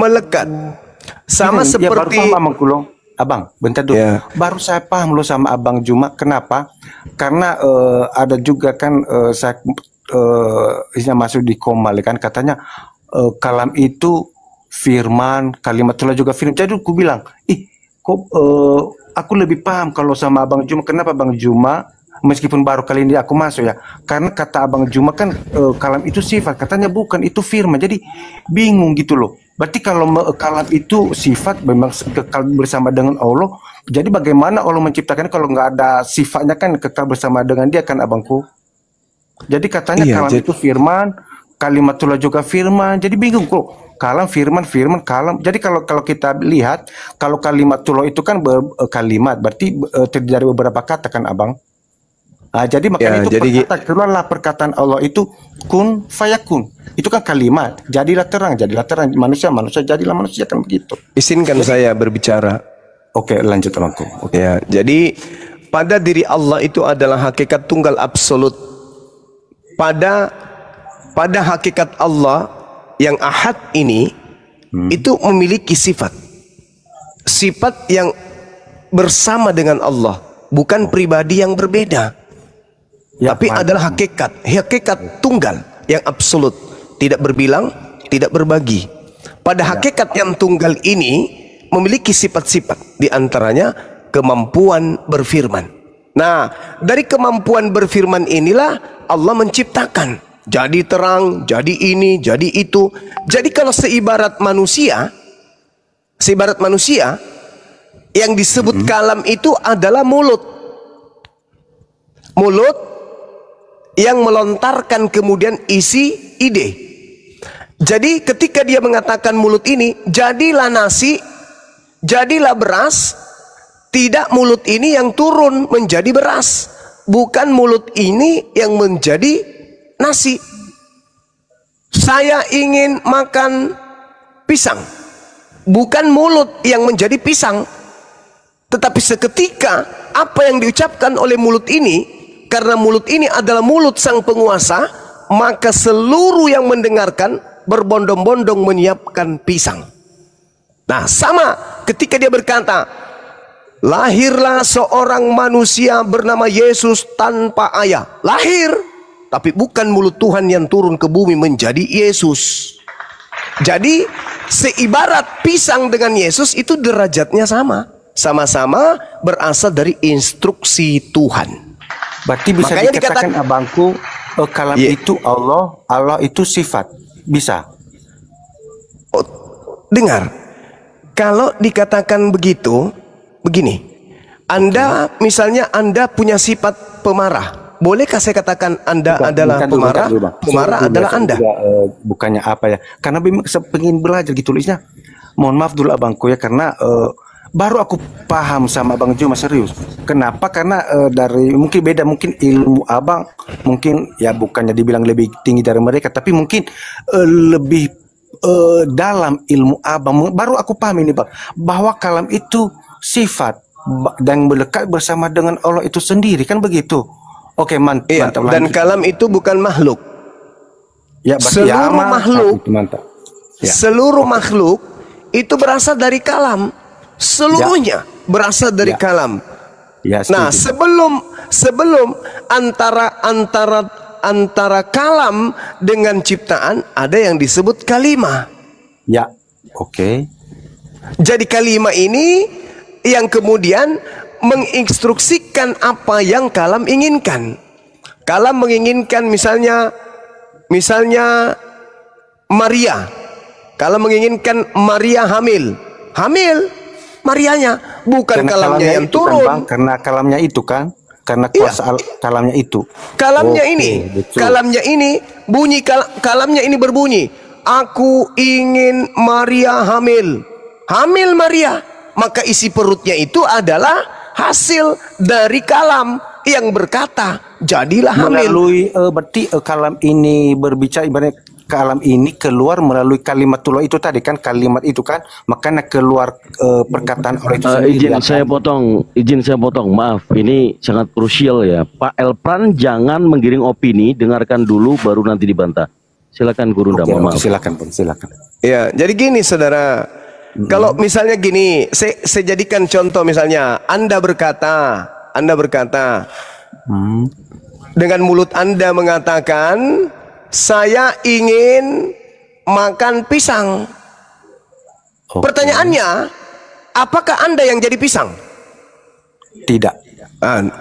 melekat. Sama Dia baru seperti paham Abang Kulong. Abang, bentar dulu. ya, Baru saya paham loh sama Abang Juma. Kenapa? Karena ada juga kan saya isinya masuk di Komal kan katanya kalam itu firman, kalimatullah juga firman. Jadi aku bilang, kok aku lebih paham kalau sama Abang Juma. Kenapa Abang Juma? Meskipun baru kali ini aku masuk ya, karena kata Abang Juma kan kalam itu sifat, katanya bukan, itu firman. Jadi bingung gitu loh. Berarti kalau kalam itu sifat memang kekal bersama dengan Allah. Jadi bagaimana Allah menciptakannya kalau nggak ada sifatnya kan kekal bersama dengan dia kan Abangku. Jadi katanya iya, kalam itu firman, kalimatullah juga firman. Jadi bingung kok. Kalam firman, firman kalam. Jadi kalau kita lihat kalau kalimatullah itu kan kalimat, berarti terdiri dari beberapa kata kan Abang. Jadi makanya ya, itu jadi keluarlah perkataan Allah itu kun fayakun. Itu kan kalimat. Jadilah terang manusia, jadilah manusia kan begitu. izinkan saya berbicara. Oke, lanjut Abangku. Oke. Ya, jadi pada diri Allah itu adalah hakikat tunggal absolut. Pada hakikat Allah yang ahad ini itu memiliki sifat yang bersama dengan Allah, bukan pribadi yang berbeda. Ya, Tapi adalah hakikat tunggal yang absolut, tidak berbilang, tidak berbagi. Pada hakikat yang tunggal ini memiliki sifat-sifat, di antaranya kemampuan berfirman. Nah, dari kemampuan berfirman inilah Allah menciptakan. Jadi terang, jadi ini, jadi itu. Jadi kalau seibarat manusia yang disebut kalam itu adalah mulut yang melontarkan kemudian isi ide. Jadi ketika dia mengatakan mulut ini, jadilah nasi, jadilah beras, tidak mulut ini yang turun menjadi beras, bukan mulut ini yang menjadi nasi. Saya ingin makan pisang, bukan mulut yang menjadi pisang, tetapi seketika apa yang diucapkan oleh mulut ini, karena mulut ini adalah mulut sang penguasa, maka seluruh yang mendengarkan berbondong-bondong menyiapkan pisang. Nah, sama ketika dia berkata, lahirlah seorang manusia bernama Yesus tanpa ayah. Lahir, tapi bukan mulut Tuhan yang turun ke bumi menjadi Yesus. Jadi seibarat pisang dengan Yesus itu derajatnya sama. Sama-sama berasal dari instruksi Tuhan. Berarti bisa dikatakan Abangku, kalam itu Allah itu sifat. Bisa. Dengar, kalau dikatakan begitu, begini, Anda misalnya Anda punya sifat pemarah, bolehkah saya katakan Anda adalah pemarah? Pemarah adalah Anda. Bukannya apa ya? Karena pengen belajar gitu tulisnya. Mohon maaf dulu Abangku ya, karena baru aku paham sama Abang Juma, serius. Kenapa? Karena dari mungkin beda, mungkin ilmu Abang mungkin ya bukannya dibilang lebih tinggi dari mereka, tapi mungkin lebih dalam ilmu Abang. Baru aku paham ini Bang, bahwa kalam itu sifat dan melekat bersama dengan Allah itu sendiri, kan begitu. Oke, mantap. Dan kalam itu bukan makhluk. Ya, seluruh makhluk, ya. Seluruh makhluk itu berasal dari kalam. Seluruhnya berasal dari kalam. Ya, nah, sebelum antara kalam dengan ciptaan ada yang disebut kalimah. Ya, oke. Jadi kalimah ini yang kemudian menginstruksikan apa yang kalam inginkan. Kalam menginginkan misalnya Maria. Kalam menginginkan Maria hamil. Marianya, bukan karena kalamnya yang turun. Kan, Bang, karena kalamnya itu kan, karena kuasa kalamnya itu. Kalamnya ini bunyi, kalamnya ini berbunyi, aku ingin Maria hamil. Hamil Maria, maka isi perutnya itu adalah hasil dari kalam yang berkata, jadilah hamil. Melalui berarti kalam ini berbicara, ibaratnya kalam ini keluar melalui kalimatullah itu tadi kan, kalimat itu kan, makanya keluar perkataan orang itu sendiri. Izin saya potong, maaf, ini sangat krusial ya. Pak Elpran jangan menggiring opini, dengarkan dulu baru nanti dibantah. Silakan Guru Oke, Ndama, maaf. silakan Bang, silakan. Ya, jadi gini saudara, kalau misalnya gini, saya jadikan contoh misalnya, Anda berkata, dengan mulut Anda mengatakan, saya ingin makan pisang. Oke. Pertanyaannya, apakah Anda yang jadi pisang? Tidak.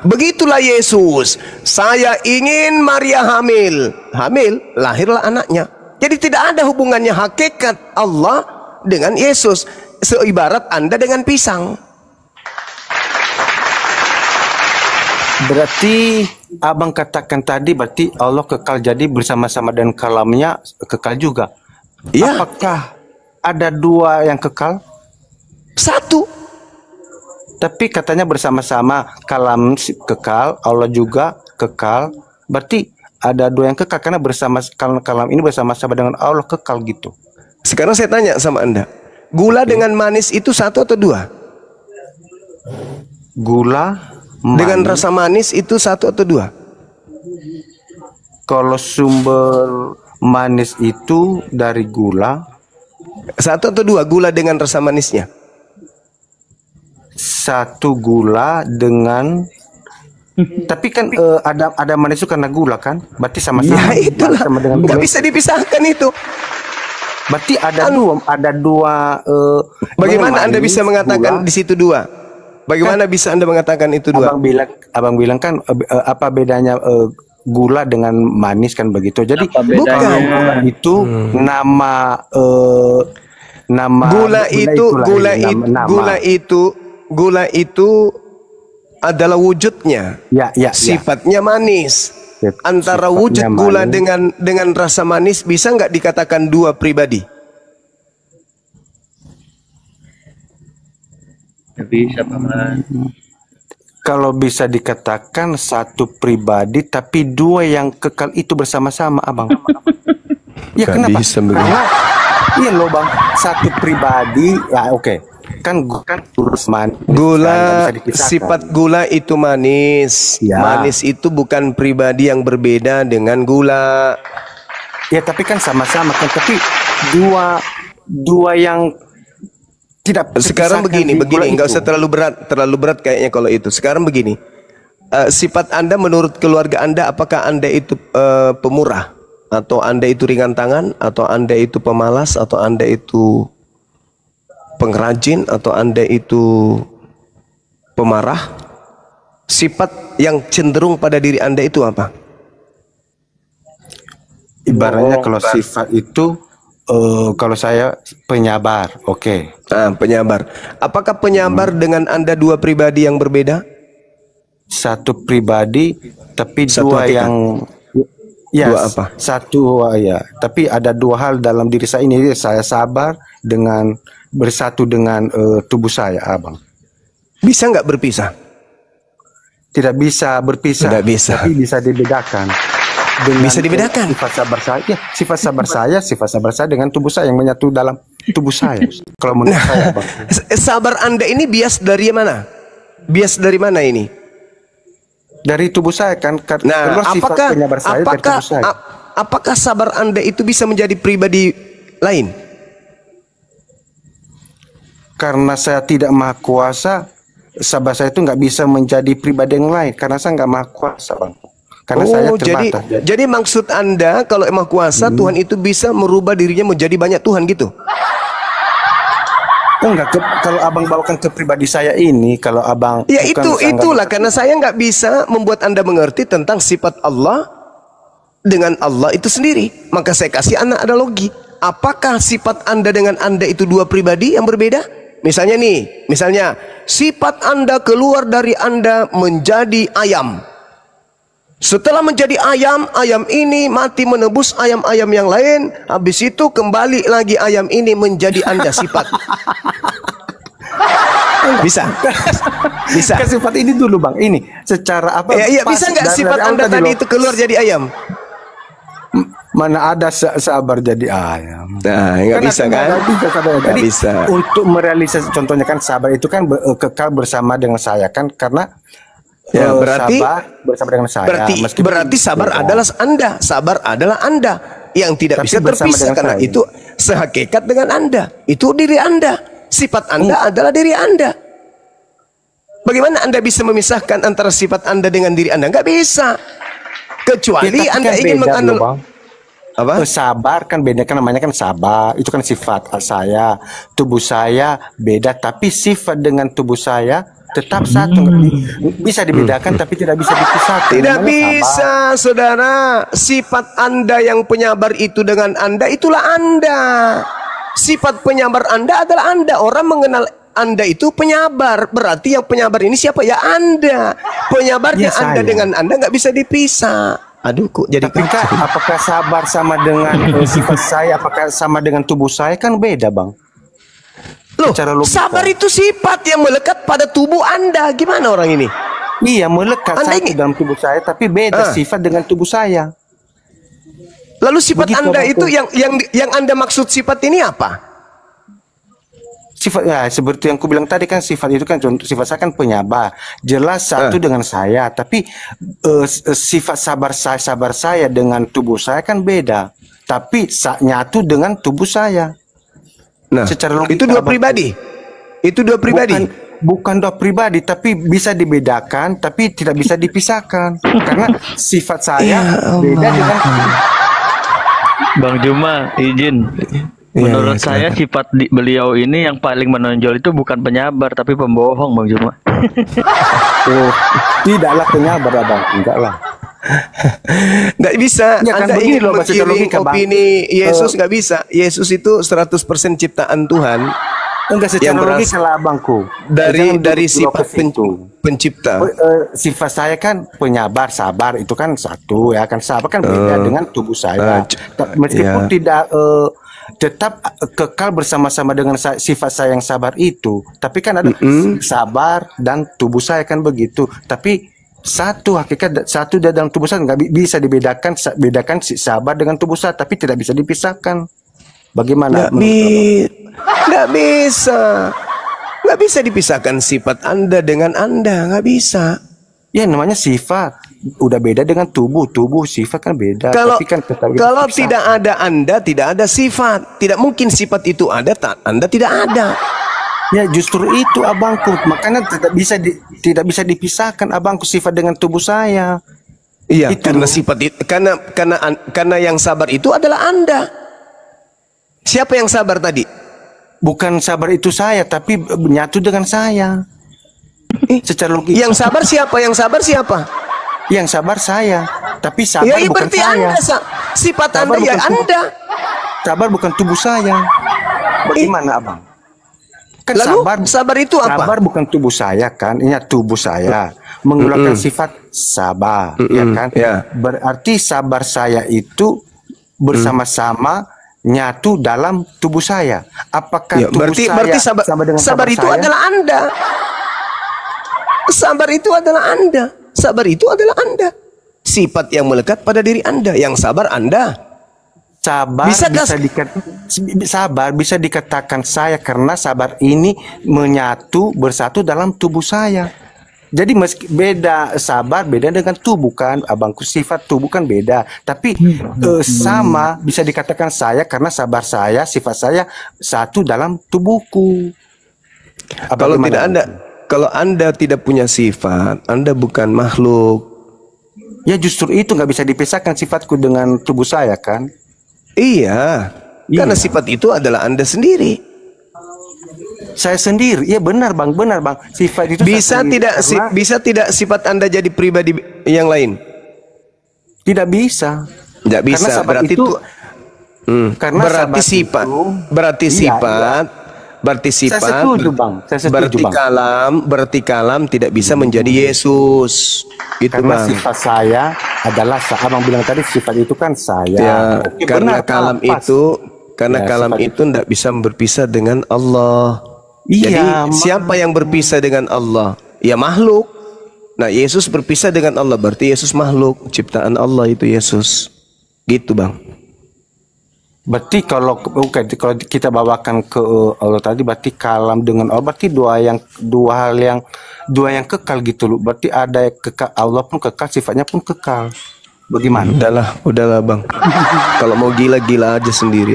Begitulah Yesus. Saya ingin Maria hamil. Hamil, lahirlah anaknya. Jadi tidak ada hubungannya hakikat Allah dengan Yesus. Seibarat Anda dengan pisang. Berarti abang katakan tadi berarti Allah kekal, jadi bersama-sama dengan kalamnya kekal juga. Ya. Apakah ada dua yang kekal? Satu. Tapi katanya bersama-sama, kalam kekal, Allah juga kekal. Berarti ada dua yang kekal karena bersama kalam ini bersama-sama dengan Allah kekal gitu. Sekarang saya tanya sama Anda, gula dengan manis itu satu atau dua? Gula Dengan manis, rasa manis itu satu atau dua? kalau sumber manis itu dari gula, Satu atau dua gula dengan rasa manisnya? satu gula dengan tapi kan ada manis itu karena gula kan? Berarti sama-sama. Ya itulah, sama dengan nggak gula. bisa dipisahkan itu. Berarti ada dua Bagaimana Anda manis, bisa mengatakan gula. di situ dua? Bagaimana bisa Anda mengatakan itu dua? Abang bilang kan apa bedanya gula dengan manis kan begitu. Jadi Apa bedanya? kalau gula itu nama gula itu adalah wujudnya. ya. Sifatnya manis. Antara Sifatnya wujud gula manis. dengan rasa manis bisa nggak dikatakan dua pribadi? Nggak bisa, Paman. Kalau bisa dikatakan satu pribadi tapi dua yang kekal itu bersama-sama, Abang. Ya Nggak kenapa? bisa begitu. Karena iya loh Bang, satu pribadi ya oke. Kan urus manis. Gula, Kan nggak bisa dipisahkan. sifat gula itu manis. Ya. Manis itu bukan pribadi yang berbeda dengan gula. Ya tapi kan sama-sama kan, tapi dua yang tidak Sekarang terpisahkan di gula begini, nggak itu. usah terlalu berat kayaknya kalau itu. Sekarang begini, sifat Anda menurut keluarga Anda, apakah Anda itu pemurah, atau Anda itu ringan tangan, atau Anda itu pemalas, atau Anda itu pengrajin, atau Anda itu pemarah? Sifat yang cenderung pada diri Anda itu apa? Ibaratnya kalau sifat itu kalau saya penyabar, oke. Penyabar. Apakah penyabar dengan Anda dua pribadi yang berbeda? Satu pribadi tapi Satu dua hakikat. yang ya Dua apa? satu ya, tapi ada dua hal dalam diri saya ini. Saya sabar dengan bersatu dengan tubuh saya, Abang. Bisa nggak berpisah? Tidak bisa berpisah, Tidak bisa. tapi bisa dibedakan. Bisa dibedakan? Sifat sabar saya, ya, sifat sabar saya dengan tubuh saya yang menyatu dalam tubuh saya. Kalau menurut saya, Bang. Sabar Anda ini bias dari mana? Bias dari mana ini? Dari tubuh saya kan, Nah, keluar sifat penyabar saya dari tubuh saya. apakah sabar Anda itu bisa menjadi pribadi lain? Karena saya tidak maha kuasa, sabar saya itu nggak bisa menjadi pribadi yang lain. Karena saya nggak maha kuasa, Bang. Karena saya terbatas. jadi maksud Anda kalau Maha Kuasa Tuhan itu bisa merubah dirinya menjadi banyak Tuhan gitu? Enggak, kalau abang bawakan ke pribadi saya ini, kalau abang Ya bukan itulah karena saya nggak bisa membuat Anda mengerti tentang sifat Allah dengan Allah itu sendiri. Maka saya kasih analogi. Apakah sifat Anda dengan Anda itu dua pribadi yang berbeda? Misalnya sifat Anda keluar dari Anda menjadi ayam. Setelah menjadi ayam, ayam ini mati menebus ayam-ayam yang lain. Habis itu kembali lagi ayam ini menjadi Anda sifat. Bisa. Bisa. Kan sifat ini dulu Bang, ini secara apa? Ya, bisa nggak sifat Anda tadi itu keluar jadi ayam? Mana ada sabar jadi ayam. Nah, nggak bisa kan? Nggak bisa. Untuk merealisasi contohnya kan sabar itu kan kekal bersama dengan saya kan, karena Ya, berarti sabar bersama dengan saya. berarti sabar beda. adalah Anda. Sabar adalah Anda yang tidak Tapi bisa bersama terpisah dengan karena saya. itu sehakikat dengan Anda. Itu diri Anda. Sifat Anda adalah diri Anda. Bagaimana Anda bisa memisahkan antara sifat Anda dengan diri Anda? Nggak bisa. Kecuali Ya, tapi Anda kan ingin beda loh, menganal Bang. apa? Sabar kan beda, kan namanya kan sabar. Itu kan sifat saya. Tubuh saya beda, tapi sifat dengan tubuh saya tetap satu. Bisa dibedakan tapi tidak bisa dipisahkan. Tidak Namanya bisa, sabar. saudara. Sifat Anda yang penyabar itu dengan Anda, itulah Anda. Sifat penyabar Anda adalah Anda. Orang mengenal Anda itu penyabar. Berarti yang penyabar ini siapa? Ya Anda. Penyabarnya Ya, saya. Anda dengan Anda nggak bisa dipisah. Aduh, kok jadi Tapi kan apakah sabar sama dengan sifat saya, apakah sama dengan tubuh saya, kan beda, Bang. Loh, secara logika. sabar itu sifat yang melekat pada tubuh Anda. Gimana orang ini? Iya, melekat Anda satu ingin- dalam tubuh saya, tapi beda sifat dengan tubuh saya. Lalu sifat Begitu, Anda Bang. itu yang Anda maksud sifat ini apa? Sifat ya seperti yang ku bilang tadi, kan sifat itu kan contoh, sifat saya kan penyabar, jelas satu dengan saya, tapi sifat sabar saya dengan tubuh saya kan beda, tapi nyatu dengan tubuh saya. Nah, Secara logika, itu dua Bang. pribadi. Itu dua pribadi. Bukan dua pribadi, tapi bisa dibedakan, tapi tidak bisa dipisahkan. Karena sifat saya beda dengan Bang Juma, izin. Menurut saya sifat beliau ini yang paling menonjol itu bukan penyabar tapi pembohong, Bang Juma. oh, tidaklah penyabar, Bang. Enggak lah. Nggak bisa. Ya kan, Anda begini ingin loh, maksudnya menggiring logika, Bang. opini Yesus nggak bisa. Yesus itu 100% ciptaan Tuhan Enggak yang secara logika berasal lah, Bangku. dari Jangan dulu sifat ke situ. pencipta. Sifat saya kan penyabar, sabar itu kan satu ya kan, sabar kan beda dengan tubuh saya. Meskipun ya. tidak tetap kekal bersama-sama dengan sifat saya yang sabar itu, tapi kan ada sabar dan tubuh saya kan begitu. Tapi satu hakikat, satu dalam tubuh saya nggak bisa dibedakan, bedakan sabar dengan tubuh saya, tapi tidak bisa dipisahkan. Bagaimana? Nggak bisa. Nggak bisa dipisahkan sifat Anda dengan Anda. Nggak bisa. Ya namanya sifat udah beda dengan tubuh sifat kan beda. Kalau tapi kan tetap kalau dipisahkan. tidak ada Anda, tidak ada sifat. Tidak mungkin sifat itu ada, Anda tidak ada. Ya justru itu abangku, makanya tidak bisa dipisahkan abangku sifat dengan tubuh saya. Iya, Itu karena loh. sifat itu, karena yang sabar itu adalah Anda. Siapa yang sabar tadi? Bukan sabar itu saya, tapi menyatu dengan saya. Secara logika. Yang sabar siapa? Yang sabar siapa? Yang sabar saya, tapi sabar Ya, bukan berarti saya. Anda sifat Sabar Anda ya bukan tubuh. Anda. Sabar bukan tubuh saya. Bagaimana abang? Kan Lalu sabar itu apa? Sabar bukan tubuh saya kan, ini tubuh saya mengeluarkan sifat sabar, ya kan? ya. Berarti sabar saya itu bersama-sama nyatu dalam tubuh saya. Apakah Ya, tubuh berarti saya sama dengan sabar itu saya? adalah Anda. Sabar itu adalah Anda. Sabar itu adalah Anda. Sifat yang melekat pada diri Anda. Yang sabar Anda. Sabar Bisa bisa dikatakan saya karena sabar ini menyatu bersatu dalam tubuh saya. Jadi meski beda sabar beda dengan tubuh kan, abangku sifat tubuh kan beda. Tapi sama bisa dikatakan saya karena sabar saya, sifat saya satu dalam tubuhku. Kalau tidak Anda, kalau Anda tidak punya sifat, Anda bukan makhluk. Ya justru itu nggak bisa dipisahkan sifatku dengan tubuh saya kan. Iya, karena sifat itu adalah Anda sendiri. Saya sendiri, iya benar bang. Sifat itu Bisa saya sendiri karena bisa tidak sifat Anda jadi pribadi yang lain? tidak bisa. Tidak bisa. Karena sabar Berarti itu, karena berarti sabar sifat. itu, Berarti iya, sifat. Berarti sifat. Saya setuju bang. Saya setuju bang. Berarti kalam tidak bisa menjadi Yesus. Itu Karena bang. sifat saya adalah abang bilang tadi sifat itu kan saya. Ya, Oke, karena benar, kalam pas. itu, karena Ya, kalam sifat itu tidak bisa berpisah dengan Allah. Iya, Jadi siapa yang berpisah dengan Allah? Ya makhluk. Nah Yesus berpisah dengan Allah, berarti Yesus makhluk, ciptaan Allah itu Yesus. Gitu bang. Berarti kalau kita bawakan ke Allah tadi, berarti kalam dengan Allah, berarti dua yang kekal gitu loh. Berarti ada kekal, Allah pun kekal, sifatnya pun kekal. Bagaimana? Udahlah bang. Kalau mau gila-gila aja sendiri.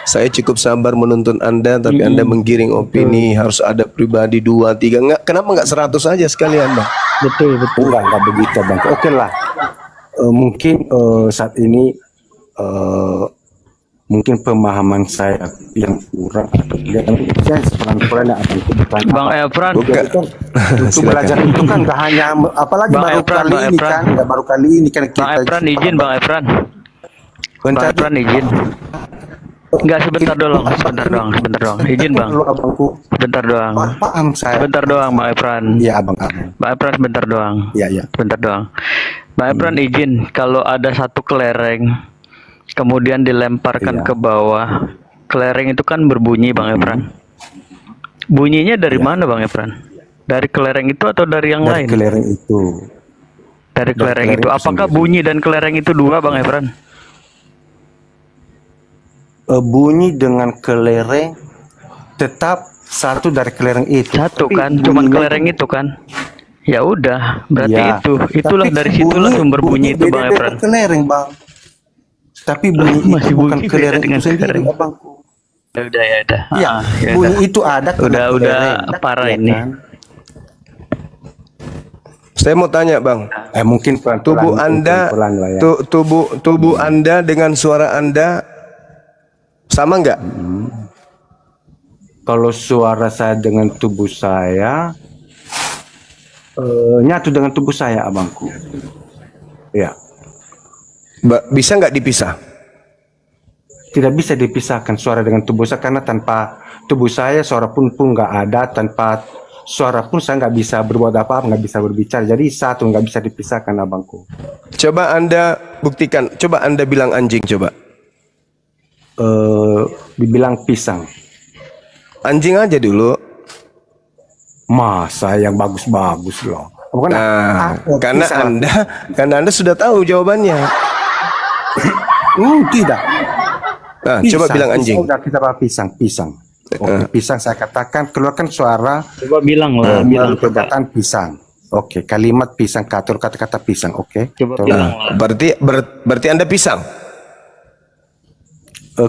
Saya cukup sabar menuntun Anda, tapi Anda menggiring opini harus ada pribadi 2, 3. Kenapa nggak 100 aja sekalian bang? Betul. Enggak begitu bang. Oke lah. Mungkin saat ini mungkin pemahaman saya yang kurang atau saya pelan-pelan akan kebutuhan Bang Efran, untuk belajar itu kan nggak hanya apalagi Bang baru Efran, kali Bang ini Efran. kan nggak baru kali ini kan Bang kita Efran izin, Bang Efran. Bang bentar Efran izin. Enggak, sebentar doang. Izin bang. dulu abangku Sebentar doang. paham saya Sebentar doang, Bang Efran. iya abang Bang Efran sebentar doang. iya Sebentar doang. Bang Efran izin, kalau ada satu kelereng kemudian dilemparkan Iya. ke bawah, kelereng itu kan berbunyi, Bang Efran. Bunyinya dari mana, Bang Efran? Dari kelereng itu atau dari yang dari lain? kelereng itu Dari kelereng kelereng itu. itu Apakah sendiri. bunyi dan kelereng itu dua, Bang Efran? bunyi dengan kelereng tetap satu dari kelereng itu. Satu Tapi kan, cuman bunyinya kelereng itu kan. Ya udah, berarti ya. itulah Tapi dari situlah sumber bunyi itu, Bang beda-beda Efran. kelereng bang. Tapi bunyi Masih itu bukan bunyi beda kelereng dengan itu sendiri kelereng. abangku. Ya udah. Iya, Ya bunyi udah. itu ada karena Udah kelereng. parah Ya ini. kan? Saya mau tanya bang, Mungkin pelan-pelan, tubuh mungkin Anda, pelan-pelan lah ya. tubuh Anda dengan suara Anda sama nggak? Kalau suara saya dengan tubuh saya nyatu dengan tubuh saya abangku. Ya, Bisa nggak dipisah? tidak bisa dipisahkan suara dengan tubuh saya karena tanpa tubuh saya suara pun nggak ada, tanpa suara pun saya nggak bisa berbuat apa-apa, nggak bisa berbicara. Jadi satu, nggak bisa dipisahkan abangku. Coba Anda buktikan. Coba Anda bilang anjing coba. Dibilang pisang. Anjing aja dulu. Masa yang bagus-bagus loh. Bukan Nah, karena pisang. Anda sudah tahu jawabannya. Tidak. Nah, coba bilang anjing. Udah kita bahas pisang. Oke, pisang saya katakan keluarkan suara Coba bilang lah, bilang coba. perkataan pisang. Oke, kalimat pisang, atur kata-kata pisang. Oke. Coba Tolong. bilang lah. Berarti Anda pisang.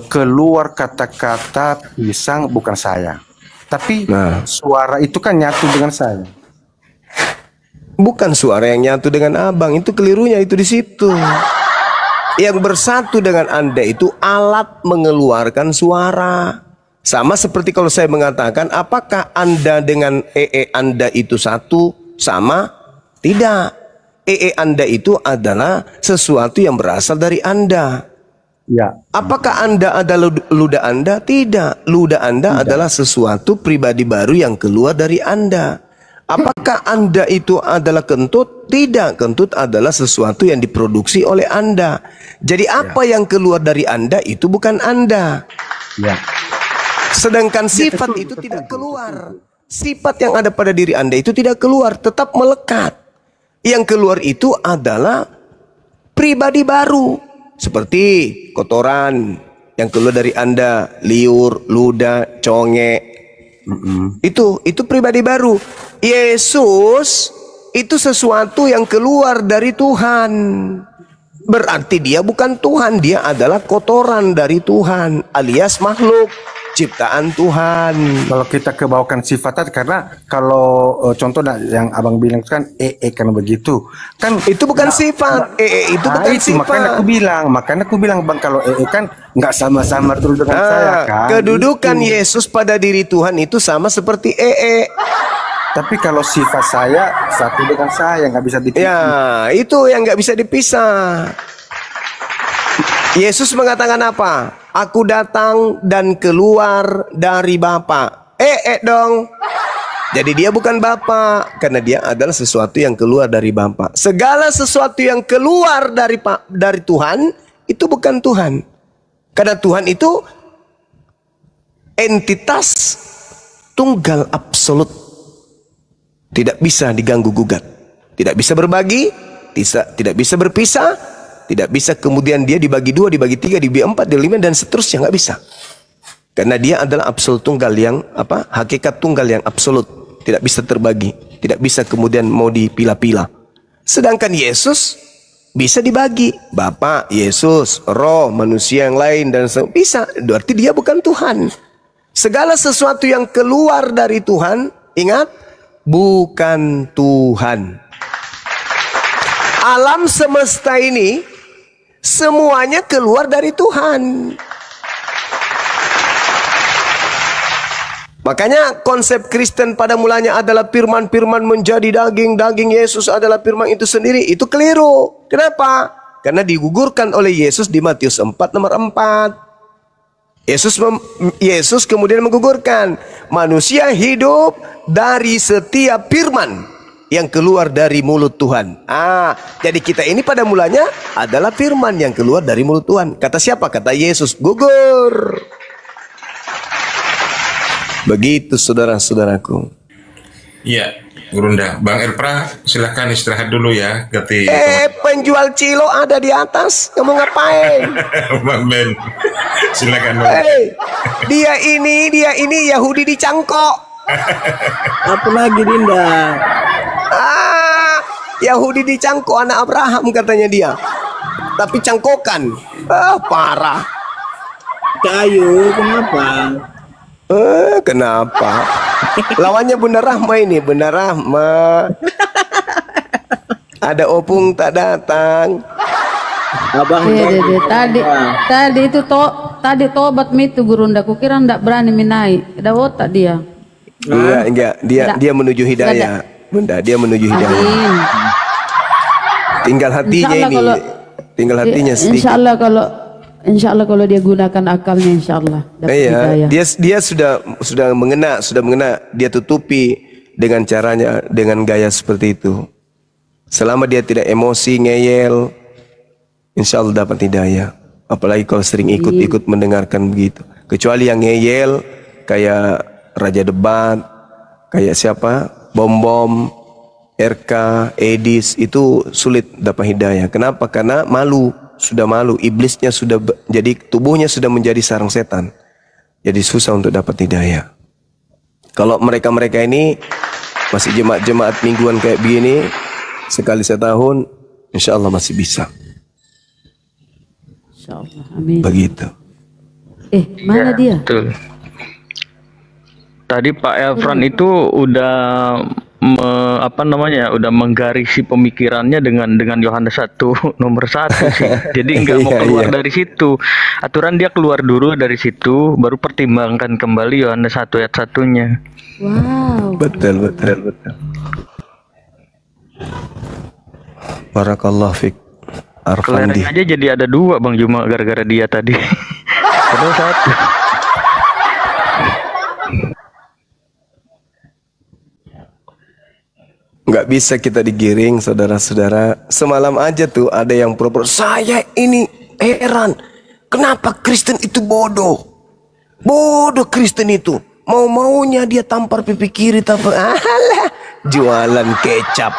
Keluar kata-kata pisang bukan saya. Tapi Nah. suara itu kan nyatu dengan saya. Bukan suara yang nyatu dengan abang, itu kelirunya itu di situ. Yang bersatu dengan Anda itu alat mengeluarkan suara. Sama seperti kalau saya mengatakan, apakah Anda dengan Anda itu satu? Sama? Tidak. Anda itu adalah sesuatu yang berasal dari Anda. Ya. Apakah Anda adalah ludah Anda? Tidak. Ludah Anda adalah sesuatu pribadi baru yang keluar dari Anda. Apakah Anda itu adalah kentut? Tidak. Kentut adalah sesuatu yang diproduksi oleh Anda. Jadi apa yang keluar dari Anda itu bukan Anda. Ya. Sedangkan sifat itu tidak keluar. Sifat yang ada pada diri Anda itu tidak keluar, tetap melekat. Yang keluar itu adalah pribadi baru. Seperti kotoran yang keluar dari Anda, liur, ludah, conge. Itu pribadi baru. Yesus itu sesuatu yang keluar dari Tuhan. Berarti dia bukan Tuhan, dia adalah kotoran dari Tuhan, alias makhluk ciptaan Tuhan. Kalau kita kebawakan sifat tadi, karena kalau contoh yang abang bilang kan kan begitu kan Itu bukan sifat. Itu bukan itu sifat. makanya aku bilang bang, kalau kan nggak sama-sama terus dengan saya kan. Kedudukan Itu. Yesus pada diri Tuhan itu sama seperti Tapi kalau sifat saya satu dengan saya, nggak bisa dipisah. Ya, itu yang nggak bisa dipisah. Yesus mengatakan apa? Aku datang dan keluar dari Bapa. Dong. Jadi dia bukan Bapa, karena dia adalah sesuatu yang keluar dari Bapa. Segala sesuatu yang keluar dari Tuhan itu bukan Tuhan. Karena Tuhan itu entitas tunggal absolut. Tidak bisa diganggu gugat. Tidak bisa berbagi, tidak bisa berpisah, Tidak bisa kemudian dia dibagi 2, dibagi 3, dibagi 4, dibagi 5 dan seterusnya, nggak bisa. Karena dia adalah absolut tunggal yang hakikat tunggal yang absolut, tidak bisa terbagi, tidak bisa kemudian mau dipilah-pilah. Sedangkan Yesus bisa dibagi, Bapa, Yesus, Roh, manusia yang lain dan bisa. Berarti dia bukan Tuhan. Segala sesuatu yang keluar dari Tuhan, ingat, bukan Tuhan. Alam semesta ini semuanya keluar dari Tuhan. Makanya konsep Kristen pada mulanya adalah firman-firman menjadi daging, daging Yesus adalah firman itu sendiri. Itu keliru. Kenapa? Karena digugurkan oleh Yesus di Matius 4 nomor 4. Yesus kemudian menggugurkan, manusia hidup dari setiap firman yang keluar dari mulut Tuhan. Jadi kita ini pada mulanya adalah firman yang keluar dari mulut Tuhan. Kata siapa? Kata Yesus, gugur. Begitu saudara-saudaraku. Iya, Gurunda. Bang Elpra, silahkan istirahat dulu ya. Penjual cilo ada di atas. Kamu ngapain? Bang Ben, silakan. Dia ini Yahudi dicangkok. Apa lagi Dinda? Yahudi dicangkok, anak Abraham katanya dia. Tapi cangkokan. Parah. Kayu, kenapa? Kenapa? Lawannya Bunda Rahma ini, Bunda Rahma. Ada opung tak datang. Abang tadi tobat itu Gurunda, kukira ndak berani minai. Ada otak dia. Enggak, dia menuju hidayah. Bunda, dia menuju hidayah. Tinggal hatinya ini. Tinggal hatinya sedikit. Insya Allah kalau dia gunakan akalnya, insya Allah dapat hidayah. Dia sudah mengena, dia tutupi dengan caranya, dengan gaya seperti itu. Selama dia tidak emosi, ngeyel, insya Allah dapat hidayah. Apalagi kalau sering ikut-ikut mendengarkan begitu. Kecuali yang ngeyel kayak Raja Debat, kayak siapa? Bom, RK, Edis, itu sulit dapat hidayah. Kenapa? Karena sudah malu, iblisnya sudah jadi, tubuhnya sudah menjadi sarang setan. Jadi susah untuk dapat hidayah. Kalau mereka ini masih jemaat mingguan kayak begini, sekali setahun, insya Allah masih bisa. Insya Allah, amin. Begitu. Mana dia? Betul. Tadi Pak Elfran itu udah udah menggarisi pemikirannya dengan Yohanes 1 nomor 1 sih. Jadi nggak mau keluar dari situ. Aturan dia keluar dulu dari situ, baru pertimbangkan kembali Yohanes 1 ayat 1-nya. Wow. Betul. Barakallah fiik. Arfandi. Kelereng aja jadi ada 2 Bang Juma gara-gara dia tadi. Padahal 1. Nggak bisa kita digiring, saudara-saudara. Semalam aja tuh ada yang pura-pura, saya ini heran, kenapa Kristen itu bodoh Kristen itu. Mau-maunya dia tampar pipi kiri, jualan kecap.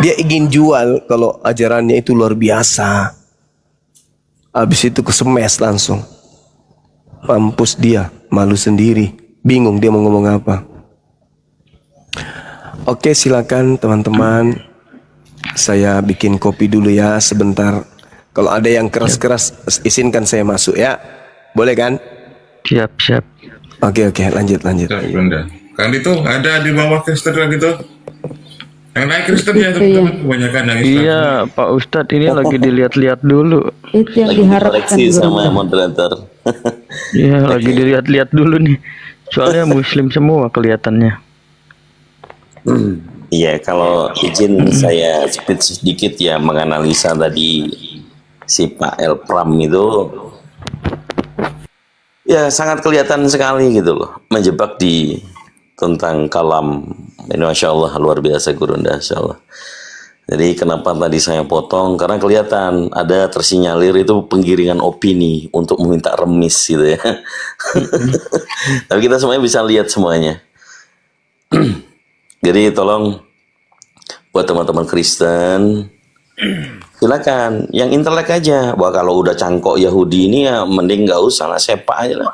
Dia ingin jual kalau ajarannya itu luar biasa. Habis itu kesemes langsung. Mampus dia, malu sendiri, bingung dia mau ngomong apa. Oke, silakan teman-teman. Saya bikin kopi dulu ya sebentar. Kalau ada yang keras-keras, izinkan saya masuk ya. Boleh kan? Siap. Oke, lanjut. Bunda. Kan itu ada di bawah Kristen gitu. Yang lain Kristen ya, teman-teman. Kebanyakan yang Islam. Iya, Pak Ustadz ini lagi dilihat-lihat dulu. Itu yang diharapkan sama moderator. Iya, lagi dilihat-lihat dulu nih. Soalnya Muslim semua kelihatannya. Iya, kalau izin saya speed sedikit ya, menganalisa tadi si Pak Elpram itu ya sangat kelihatan sekali gitu loh, menjebak di tentang kalam ini. Masya Allah, luar biasa Gurunda, Masya Allah. Jadi kenapa tadi saya potong, karena kelihatan ada tersinyalir itu penggiringan opini untuk meminta remis gitu ya. Tapi kita semuanya bisa lihat semuanya. Jadi tolong buat teman-teman Kristen Silakan, yang intelek aja. Wah, kalau udah cangkok Yahudi ini ya mending nggak usah lah, sepak aja lah.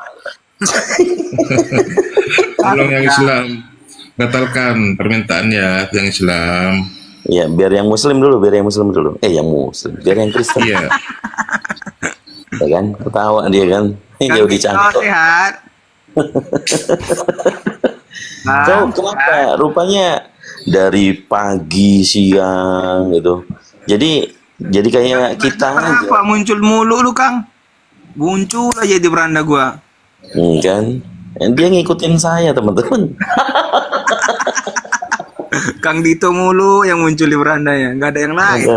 Tolong yang Islam batalkan permintaannya yang Islam. Ya, biar yang Muslim dulu, biar yang Muslim dulu. Yang Muslim, biar yang Kristen. Iya. Ya kan, ketawa dia kan. Yahudi cangkok. Sehat. So, kenapa? Rupanya dari pagi siang gitu. Jadi kayak kita aja. Kenapa muncul mulu lu, Kang? Muncul aja di beranda gua. Kan? Dia ngikutin saya, teman-teman. Kang Dito mulu yang muncul di berandanya, nggak ada yang lain.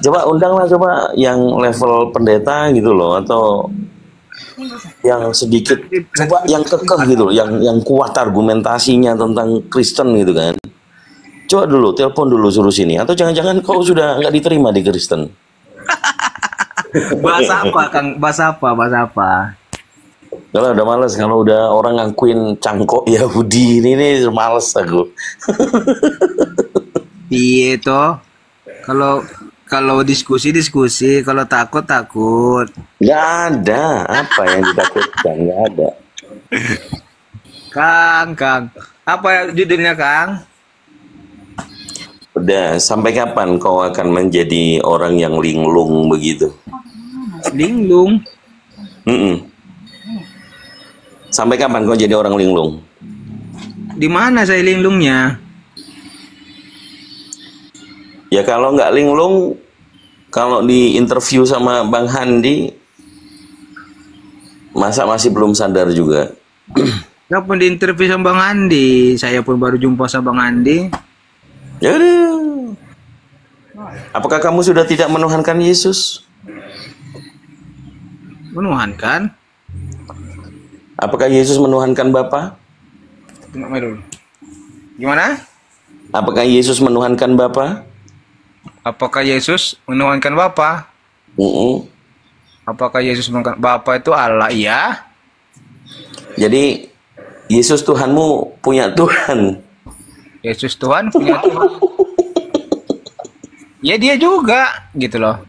Coba undanglah coba yang level pendeta gitu loh, atau yang sedikit coba yang kekeh gitu, yang kuat argumentasinya tentang Kristen gitu kan. Coba dulu, telepon dulu suruh sini. Atau jangan-jangan kau sudah nggak diterima di Kristen. Bahasa apa, Kang? Bahasa apa? Kalau udah males, kalau udah orang ngakuin cangkok Yahudi ini males aku. Iya toh. Kalau diskusi, kalau takut. Nggak ada. Apa yang ditakutkan? Nggak ada. Kang. Apa judulnya, Kang? Udah, sampai kapan kau akan menjadi orang yang linglung begitu? Linglung? Sampai kapan kau jadi orang linglung? Di mana saya linglungnya? Ya kalau nggak linglung, kalau di interview sama Bang Handi, masa masih belum sadar juga? Kapan di interview sama Bang Andi? Saya pun baru jumpa sama Bang Andi. Yaudah. Apakah kamu sudah tidak menuhankan Yesus? Menuhankan? Apakah Yesus menuhankan Bapa? Gimana? Apakah Yesus menuhankan Bapa? Apakah Yesus menuhankan Bapa? Apakah Yesus menuhankan Bapa itu Allah? Iya. Jadi Yesus Tuhanmu punya Tuhan. Yesus Tuhan punya Tuhan. Ya dia juga gitu loh.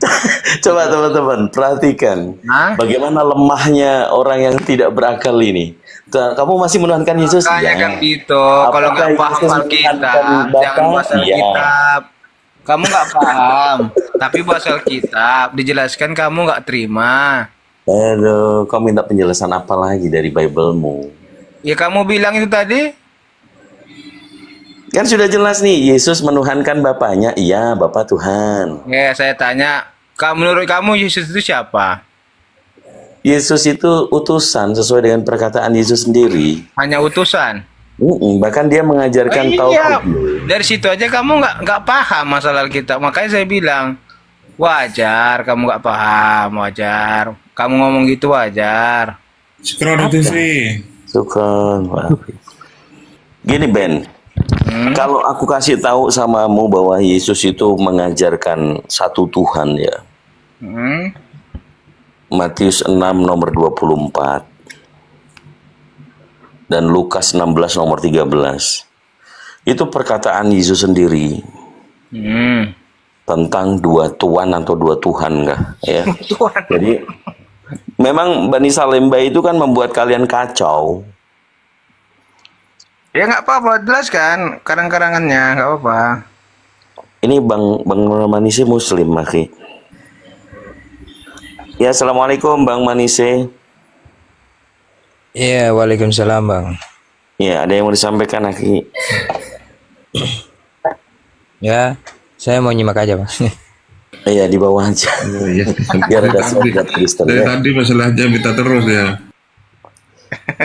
Coba teman-teman perhatikan bagaimana lemahnya orang yang tidak berakal ini. Kamu masih menuhankan Yesus? Makanya kan gitu. Kalau nggak paham Alkitab, jangan bahas Alkitab. Kamu nggak paham, tapi bahas Alkitab dijelaskan kamu nggak terima. Aduh, kau minta penjelasan apa lagi dari Bible-mu? Ya kamu bilang itu tadi. Kan sudah jelas nih, Yesus menuhankan Bapaknya. Iya, Bapa Tuhan. Ya, saya tanya, menurut kamu Yesus itu siapa? Yesus itu utusan sesuai dengan perkataan Yesus sendiri. Hanya utusan? Bahkan dia mengajarkan Tauhid. Dari situ aja kamu nggak paham masalah kita. Makanya saya bilang, wajar kamu nggak paham, wajar. Kamu ngomong gitu wajar. Syukron TV. Syukron. Gini Ben. Kalau aku kasih tahu samamu bahwa Yesus itu mengajarkan satu Tuhan ya. Matius 6 nomor 24 dan Lukas 16 nomor 13. Itu perkataan Yesus sendiri. Tentang dua Tuhan atau dua Tuhan enggak ya. Jadi memang Bani Salemba itu kan membuat kalian kacau. Ya nggak apa-apa, jelaskan karang-karangannya, nggak apa-apa. Ini Bang Manise Muslim, Maki. Ya, assalamualaikum Bang Manise. Iya, waalaikumsalam Bang. Ya, ada yang mau disampaikan, Aki? Ya, saya mau nyimak aja Bang. Iya, di bawah aja. Biar ada sobat Kristen. Dari tadi masalahnya minta terus ya.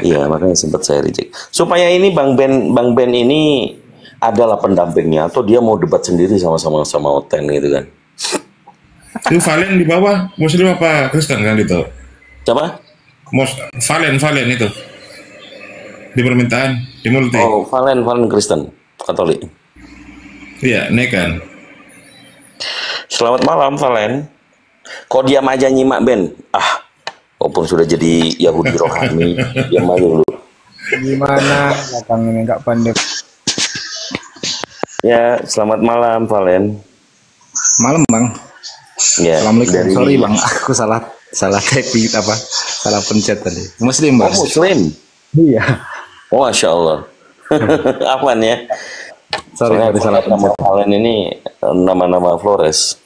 Iya, makanya sempat saya reject. Supaya ini Bang Ben ini adalah pendampingnya atau dia mau debat sendiri sama Oten gitu kan. Itu Valen di bawah Muslim apa Kristen kan itu? Siapa? Valen itu. Di permintaan, di multi. Oh, Valen Kristen, Katolik. Iya, ini kan. Selamat malam Valen. Kok diam aja nyimak Ben? Walaupun sudah jadi Yahudi rohani, diam aja dulu. Gimana? Datang ini nggak pandai. Ya, selamat malam Valen. Malam bang. Ya, Assalamualaikum. dari Sorry bang, aku salah typing apa? Salah pencet tadi. Muslim bang. Oh, Muslim. Iya. Oh, Masya Allah. Apaan ya? Sorry Soalnya tadi salah nama pencet. kalian ini nama-nama Flores.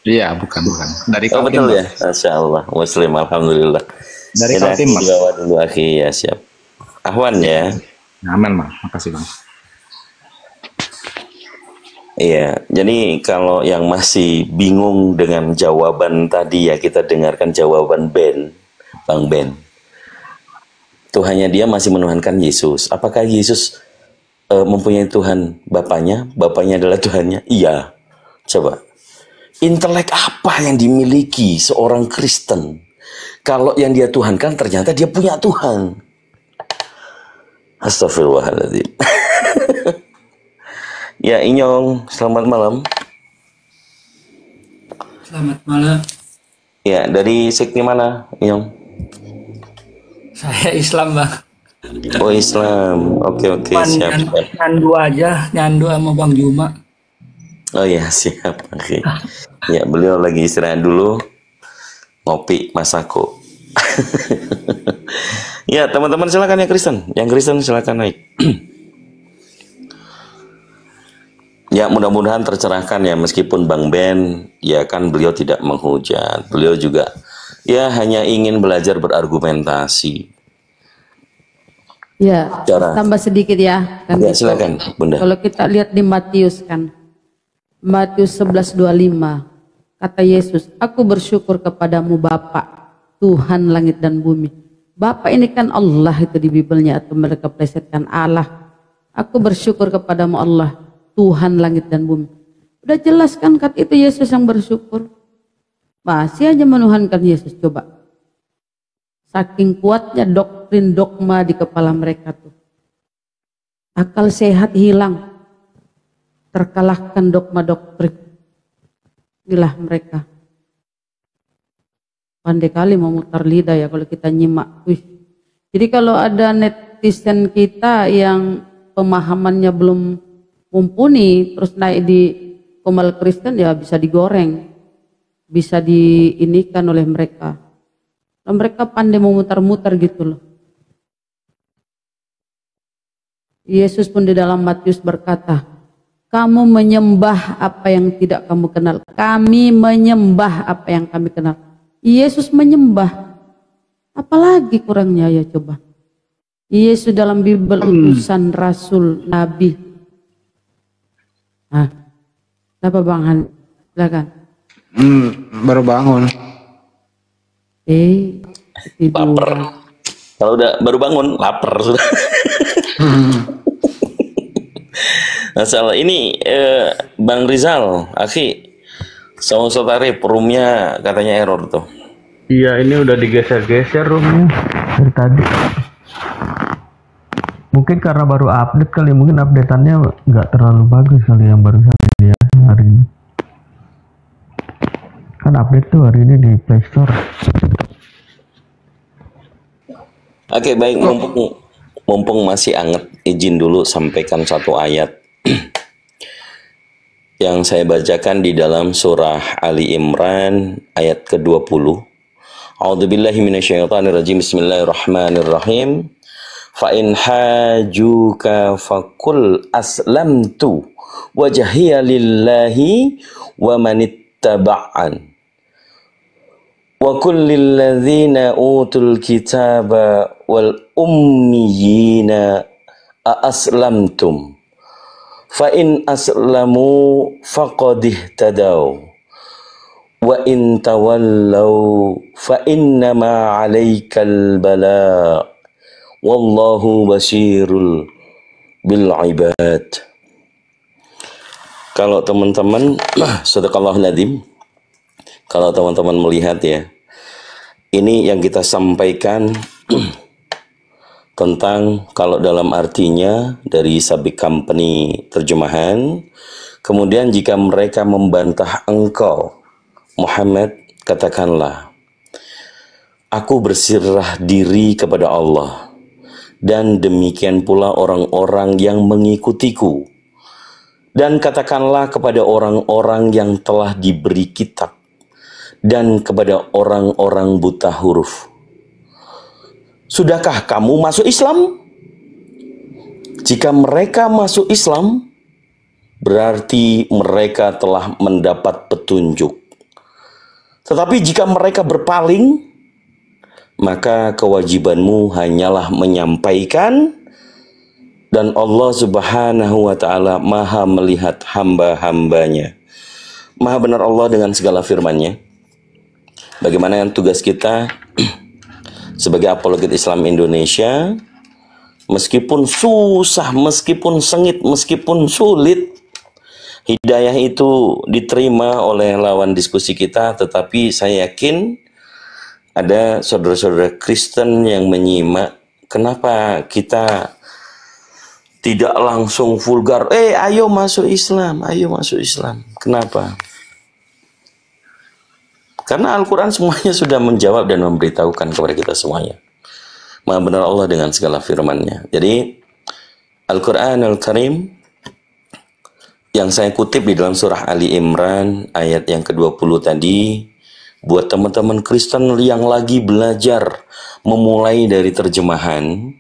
Iya, bukan. Dari Oh, Kaltim. betul Bang. ya? Masya Allah. Muslim, Alhamdulillah. Dari Ini Kaltim, Bang. dibawa dulu, akhi. Ya, siap. Ahwan ya? Aman bang, makasih bang. Iya, jadi kalau yang masih bingung dengan jawaban tadi ya, kita dengarkan jawaban Bang Ben. Tuhannya dia masih menuhankan Yesus. Apakah Yesus mempunyai Tuhan Bapaknya? Bapaknya adalah Tuhannya? Iya. Coba. Intelek apa yang dimiliki seorang Kristen? Kalau yang dia tuhankan ternyata dia punya Tuhan. Astagfirullahaladzim. Ya, Inyong, selamat malam. Selamat malam. Ya, dari sekte mana, Inyong? Saya Islam bang. Oh, Islam. Oke, siap. Nyandu aja, nyandu sama Bang Juma. Oh ya, siap. Oke. Ya, beliau lagi istirahat dulu. Ngopi Masako. Ya, teman-teman silakan ya Kristen. Yang Kristen silakan naik. Ya, mudah-mudahan tercerahkan ya, meskipun Bang Ben ya kan beliau tidak menghujat. Beliau juga ya hanya ingin belajar berargumentasi. Ya, tambah sedikit ya. Kan Ya, gitu. silakan, Bunda. Kalau kita lihat di Matius kan, Matius 11:25, kata Yesus, aku bersyukur kepadamu Bapa, Tuhan langit dan bumi. Bapa ini kan Allah itu di Bibelnya, atau mereka plesetkan Allah. Aku bersyukur kepadamu Allah, Tuhan langit dan bumi. Udah jelas kan kata itu Yesus yang bersyukur. Masih aja menuhankan Yesus, coba. Saking kuatnya doktrin dogma di kepala mereka tuh. Akal sehat hilang. Terkalahkan dogma doktrin. Inilah mereka. Pandai kali memutar lidah ya kalau kita nyimak. Wih. Jadi kalau ada netizen kita yang pemahamannya belum mumpuni, terus naik di Komal Kristen, ya bisa digoreng, bisa diinikan oleh mereka. Dan mereka pandai memutar-mutar gitu loh. Yesus pun di dalam Matius berkata, kamu menyembah apa yang tidak kamu kenal. Kami menyembah apa yang kami kenal. Yesus menyembah. Apalagi kurangnya ya coba. Yesus dalam Bibel utusan Rasul, Nabi. Nah, apa Bang Han? Silakan. Baru bangun. Lapar. Kalau udah baru bangun, lapar sudah. Masalah ini Bang Rizal, akhi, sama Sotarif, roomnya katanya error tuh. Iya, ini udah digeser-geser roomnya dari tadi. Mungkin karena baru update kali, mungkin updateannya nggak terlalu bagus kali yang barusan ini ya hari ini. Kan update tuh hari ini di Play Store. Oke, baik, mumpung masih anget, izin dulu sampaikan satu ayat yang saya bacakan di dalam surah Ali Imran ayat ke-20. A'udzubillahi minasyaitonirrajim. Bismillahirrahmanirrahim. Fa in hajuka faqul aslamtu wajhiya lillahi wa manittaba'an. Wa kullil ladzina utul kitaba wal ummiyina aslamtum. Fa in aslamu faqad ihtadaw. Wa in tawallaw fa innama 'alaikal bala'. Wallahu basirul bil ibad. Kalau teman-teman sadaqallahul adzim, kalau teman-teman melihat ya, ini yang kita sampaikan tentang kalau dalam artinya dari Sabik Company terjemahan. Kemudian jika mereka membantah engkau Muhammad, katakanlah, aku berserah diri kepada Allah, dan demikian pula orang-orang yang mengikutiku. Dan katakanlah kepada orang-orang yang telah diberi kitab dan kepada orang-orang buta huruf, sudahkah kamu masuk Islam? Jika mereka masuk Islam, berarti mereka telah mendapat petunjuk. Tetapi jika mereka berpaling, maka kewajibanmu hanyalah menyampaikan, dan Allah Subhanahu wa Ta'ala Maha melihat hamba-hambanya. Maha benar Allah dengan segala firman-Nya. Bagaimana yang tugas kita sebagai apologet Islam Indonesia, meskipun susah, meskipun sengit, meskipun sulit, hidayah itu diterima oleh lawan diskusi kita, tetapi saya yakin ada saudara-saudara Kristen yang menyimak. Kenapa kita tidak langsung vulgar, ayo masuk Islam, ayo masuk Islam. Kenapa? Karena Al-Quran semuanya sudah menjawab dan memberitahukan kepada kita semuanya. Maha benar Allah dengan segala firman-Nya. Jadi Al-Quran Al-Karim yang saya kutip di dalam surah Ali Imran ayat yang ke-20 tadi, buat teman-teman Kristen yang lagi belajar memulai dari terjemahan,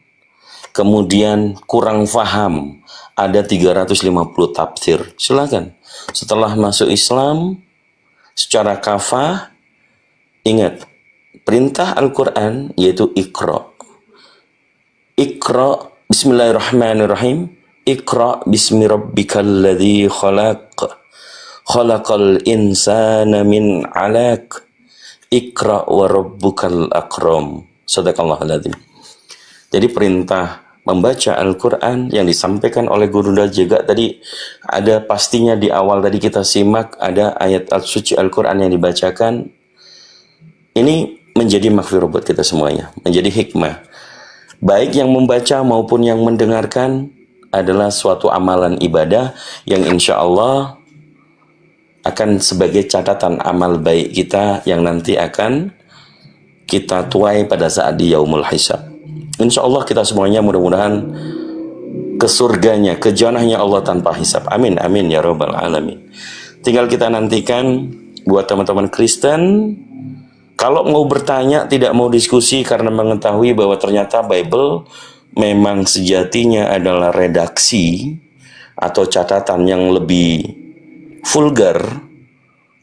kemudian kurang faham, ada 350 tafsir. Silakan. Setelah masuk Islam, secara kafah, ingat, perintah Al-Quran yaitu Iqra. Iqra, bismillahirrahmanirrahim. Iqra bismi rabbikal ladzi khalaq. Khalaqal insana min 'alaq. Iqra wa rabbukal akram. Shadaqallahul adzim. Jadi perintah membaca Al-Quran yang disampaikan oleh Guru Dajaga tadi, ada pastinya di awal tadi kita simak, ada ayat suci Al-Quran yang dibacakan. Ini menjadi maghfirah buat kita semuanya, menjadi hikmah. Baik yang membaca maupun yang mendengarkan adalah suatu amalan ibadah yang insya Allah akan sebagai catatan amal baik kita yang nanti akan kita tuai pada saat di yaumul hisab. Insya Allah kita semuanya mudah-mudahan ke surganya, ke jannahnya Allah tanpa hisab. Amin, amin ya rabbal alamin. Tinggal kita nantikan buat teman-teman Kristen, kalau mau bertanya, tidak mau diskusi karena mengetahui bahwa ternyata Bible memang sejatinya adalah redaksi atau catatan yang lebih vulgar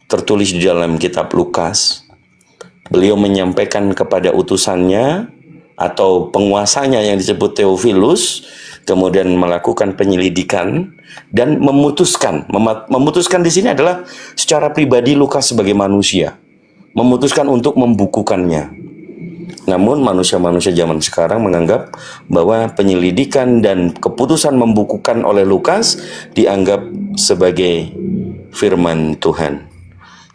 tertulis di dalam kitab Lukas. Beliau menyampaikan kepada utusannya atau penguasanya yang disebut Theophilus, kemudian melakukan penyelidikan dan memutuskan. Memutuskan di sini adalah secara pribadi Lukas sebagai manusia, memutuskan untuk membukukannya. Namun manusia-manusia zaman sekarang menganggap bahwa penyelidikan dan keputusan membukukan oleh Lukas dianggap sebagai firman Tuhan.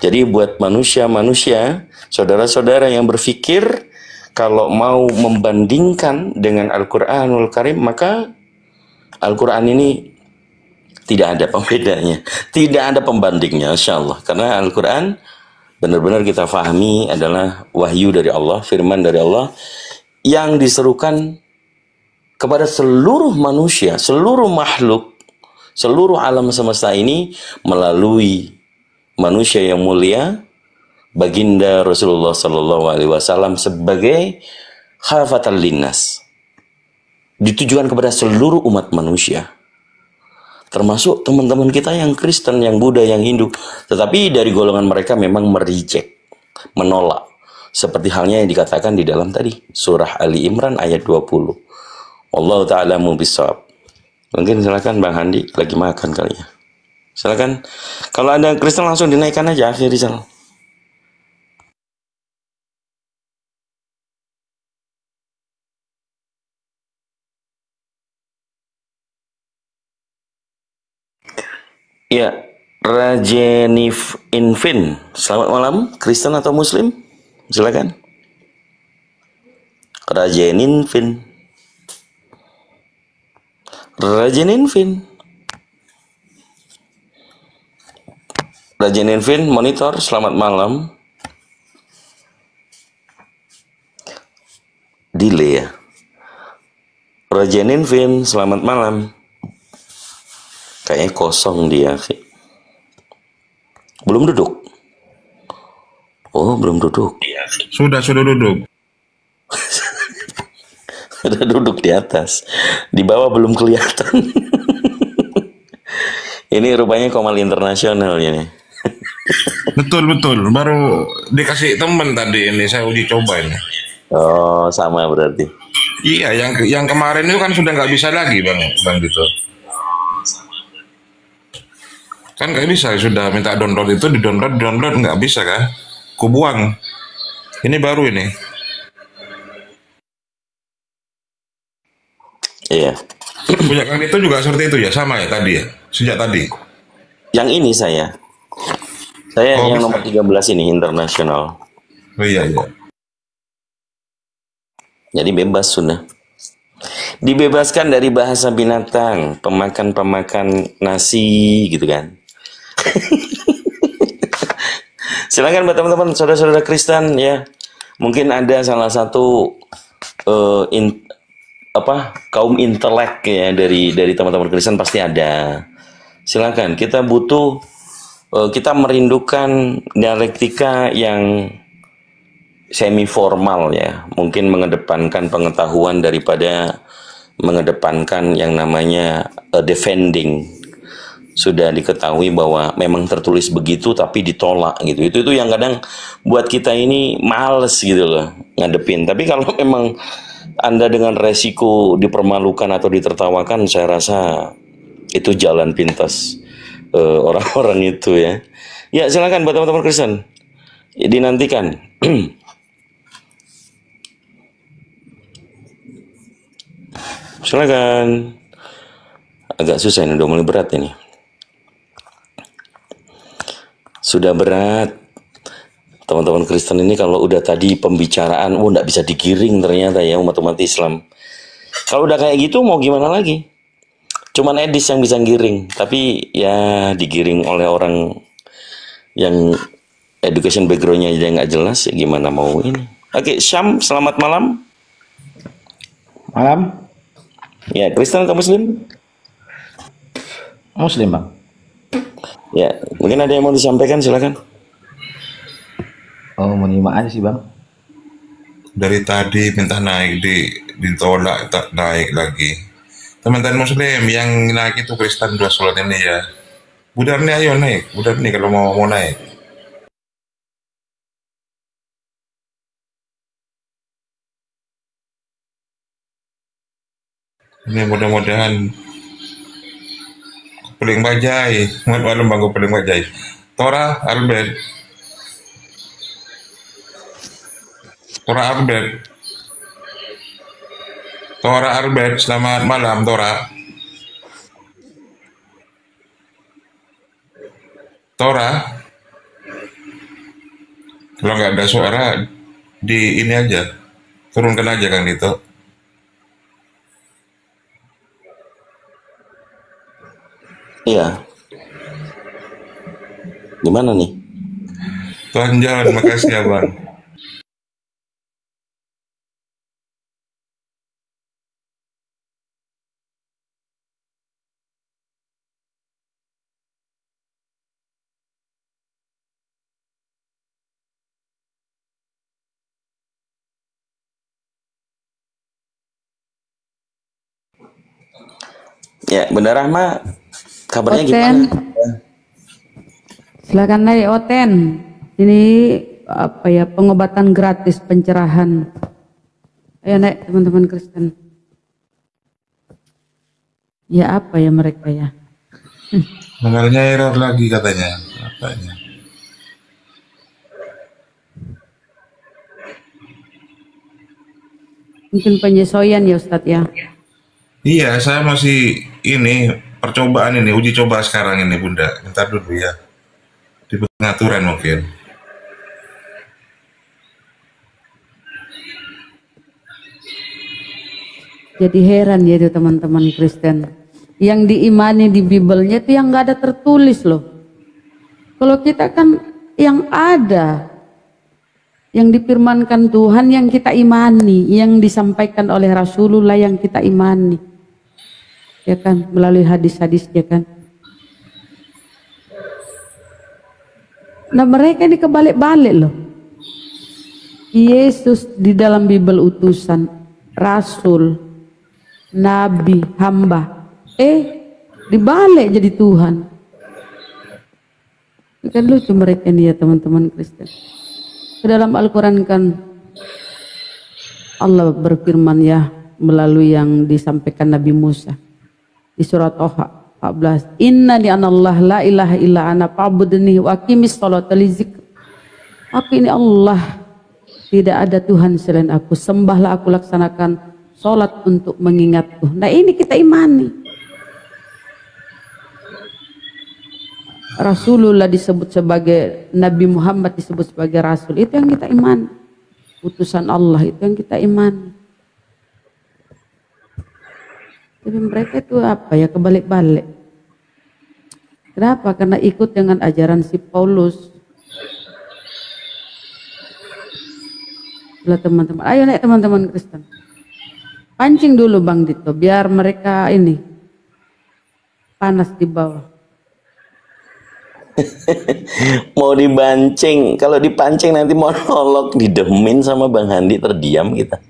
Jadi buat manusia-manusia, saudara-saudara yang berpikir kalau mau membandingkan dengan Al-Quranul Karim, maka Al-Quran ini tidak ada pembedanya, tidak ada pembandingnya, insya Allah. Karena Al-Quran benar-benar kita fahami adalah wahyu dari Allah, firman dari Allah, yang diserukan kepada seluruh manusia, seluruh makhluk, seluruh alam semesta ini melalui manusia yang mulia, Baginda Rasulullah Sallallahu Alaihi Wasallam sebagai khafatan linnas, ditujukan kepada seluruh umat manusia, termasuk teman-teman kita yang Kristen, yang Buddha, yang Hindu. Tetapi dari golongan mereka memang merijek, menolak, seperti halnya yang dikatakan di dalam tadi surah Ali Imran ayat 20. Allah Ta'ala mubisawab. Mungkin silakan Bang Handi, lagi makan kali ya. Silakan, kalau ada Kristen langsung dinaikkan aja akhir Rizal. Ya, Rajenif Infin. Selamat malam, Kristen atau Muslim? Silakan. Rajeninfin. Rajeninfin. Rajeninfin, monitor, selamat malam. Delay ya. Rajeninfin, selamat malam. Kayaknya kosong dia sih. Belum duduk. Oh, belum duduk. Sudah duduk. Sudah duduk di atas. Di bawah belum kelihatan. Ini rupanya Komal internasional ini. Betul. Baru dikasih temen tadi ini, saya uji coba ini. Oh, sama berarti. Iya, yang kemarin itu kan sudah nggak bisa lagi, Bang gitu. Kan nggak bisa, sudah minta download itu, download nggak bisa kan? Kubuang. Ini baru ini. Iya. Punya kan itu juga seperti itu ya, sama ya tadi ya, sejak tadi. Yang ini saya yang bisa. nomor 13 ini internasional. Oh iya. Jadi bebas sudah. Dibebaskan dari bahasa binatang, pemakan nasi gitu kan. Silakan buat teman-teman saudara-saudara Kristen ya. Mungkin ada salah satu kaum intelek ya dari teman-teman Kristen pasti ada. Silakan, kita butuh kita merindukan dialektika yang semi formal ya, mungkin mengedepankan pengetahuan daripada mengedepankan yang namanya defending. Sudah diketahui bahwa memang tertulis begitu tapi ditolak gitu. Itu yang kadang buat kita ini males gitu loh ngadepin. Tapi kalau memang Anda dengan resiko dipermalukan atau ditertawakan, saya rasa itu jalan pintas orang-orang itu ya. Ya silakan buat teman-teman Kristen dinantikan. Silakan. Agak susah ini, udah mulai berat ini. Sudah berat. Teman-teman Kristen ini kalau udah tadi pembicaraan, nggak bisa digiring ternyata ya umat-umat Islam. Kalau udah kayak gitu mau gimana lagi? Cuman Edis yang bisa giring, tapi ya digiring oleh orang yang education backgroundnya aja nggak jelas, ya gimana mau ini. Oke, Syam, selamat malam. Malam. Ya, Kristen atau Muslim? Muslim, Bang. Ya, mungkin ada yang mau disampaikan, silakan. Oh, menyimak aja sih, Bang. Dari tadi minta naik, ditolak, tak naik lagi. Teman-teman Muslim yang naik itu Kristen 2 slot ini ya. Budar nih, ayo naik. Budar nih kalau mau naik. Ini mudah-mudahan Kepeling Bajai, malam Bang Kepeling Bajai. Tora Albert, selamat malam Tora. Kalau nggak ada suara di ini aja, turunkan aja kan gitu. Iya. Gimana nih? Tuhan John, makasih ya Bang. Ya, Bunda Rahma, kabarnya Oten. gimana? Silakan naik Oten. Ini apa ya, pengobatan gratis, pencerahan. Ayo naik teman-teman Kristen. Ya apa ya mereka ya? Mengalnya error lagi katanya. Apanya? Mungkin penyesuaian ya Ustadz ya. Iya, saya masih ini percobaan ini, uji coba sekarang ini Bunda. Bentar dulu ya. Di pengaturan mungkin. Jadi heran ya itu teman-teman Kristen. Yang diimani di Bibelnya itu yang nggak ada tertulis loh. Kalau kita kan yang ada, yang difirmankan Tuhan yang kita imani, yang disampaikan oleh Rasulullah yang kita imani. Ya kan, melalui hadis-hadis ya kan. Nah mereka ini kebalik-balik loh. Yesus di dalam Bible utusan, rasul, nabi, hamba. Dibalik jadi Tuhan. Kan lucu mereka ini ya teman-teman Kristen. Ke dalam Al-Quran kan Allah berfirman ya melalui yang disampaikan Nabi Musa di surat Toha 14. Inna ni anallah la ilaha illa ana fa'budni wa aqimis sholata li dzikri. Aku ini Allah, tidak ada Tuhan selain aku, sembahlah aku, laksanakan sholat untuk mengingatku. Nah ini kita imani. Rasulullah disebut sebagai Nabi Muhammad disebut sebagai Rasul, itu yang kita imani. Utusan Allah itu yang kita imani. Tapi mereka itu apa ya, kebalik-balik. Kenapa? Karena ikut dengan ajaran si Paulus. Lah teman-teman, ayo naik teman-teman Kristen. Pancing dulu Bang Dito, biar mereka ini panas di bawah. Mau dipancing, kalau dipancing nanti monolog didemin sama Bang Handi, terdiam kita.